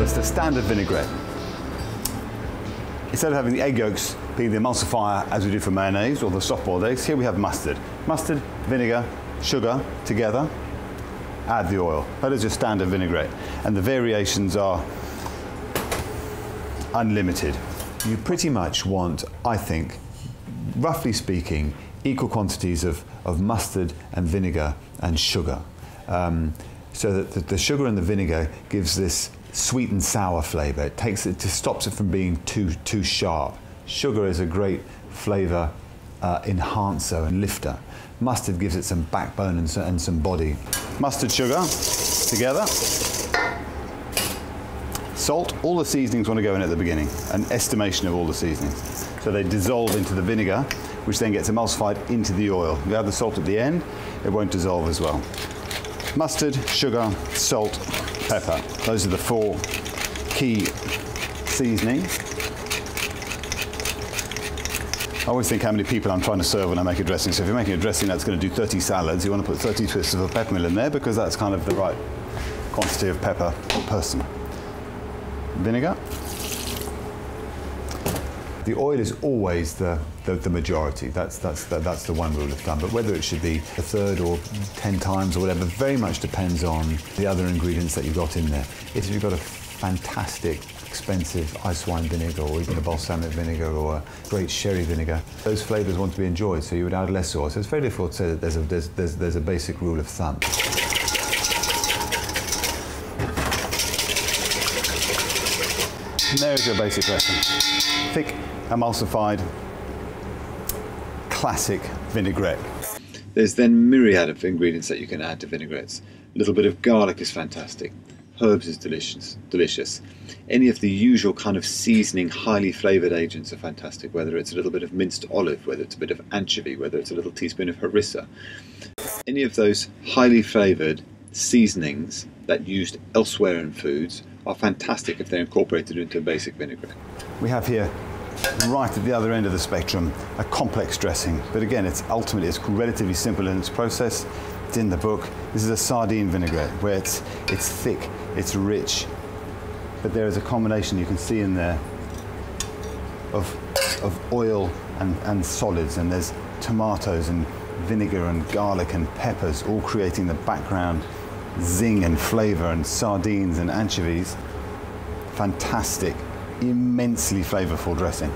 It's the standard vinaigrette. Instead of having the egg yolks being the emulsifier as we do for mayonnaise or the soft-boiled eggs, here we have mustard. Mustard, vinegar, sugar together, add the oil. That is your standard vinaigrette. And the variations are unlimited. You pretty much want, I think, roughly speaking, equal quantities of mustard and vinegar and sugar. So that the sugar and the vinegar gives this sweet and sour flavour. It just stops it from being too sharp. Sugar is a great flavour enhancer and lifter. Mustard gives it some backbone and some body. Mustard, sugar together. Salt, all the seasonings want to go in at the beginning, an estimation of all the seasonings. So they dissolve into the vinegar, which then gets emulsified into the oil. You add the salt at the end, it won't dissolve as well. Mustard, sugar, salt, pepper. Those are the 4 key seasonings. I always think how many people I'm trying to serve when I make a dressing. So if you're making a dressing that's going to do 30 salads, you want to put 30 twists of a peppermill in there because that's kind of the right quantity of pepper per person. Vinegar. The oil is always the majority. That's the one rule of thumb. But whether it should be a third or 10 times or whatever very much depends on the other ingredients that you've got in there. If you've got a fantastic, expensive ice wine vinegar or even a balsamic vinegar or a great sherry vinegar, those flavours want to be enjoyed, so you would add less oil. So it's very difficult to say that there's a basic rule of thumb. And there's your basic dressing. Thick, emulsified, classic vinaigrette. There's then myriad of ingredients that you can add to vinaigrettes. A little bit of garlic is fantastic. Herbs is delicious. Any of the usual kind of seasoning, highly flavoured agents are fantastic, whether it's a little bit of minced olive, whether it's a bit of anchovy, whether it's a little teaspoon of harissa. Any of those highly flavoured seasonings that used elsewhere in foods are fantastic if they're incorporated into a basic vinaigrette. We have here, right at the other end of the spectrum, a complex dressing. But again, it's relatively simple in its process. It's in the book. This is a sardine vinaigrette where it's thick, it's rich, but there is a combination you can see in there of oil and solids, and there's tomatoes and vinegar and garlic and peppers all creating the background zing and flavour, and sardines and anchovies. Fantastic, immensely flavourful dressing.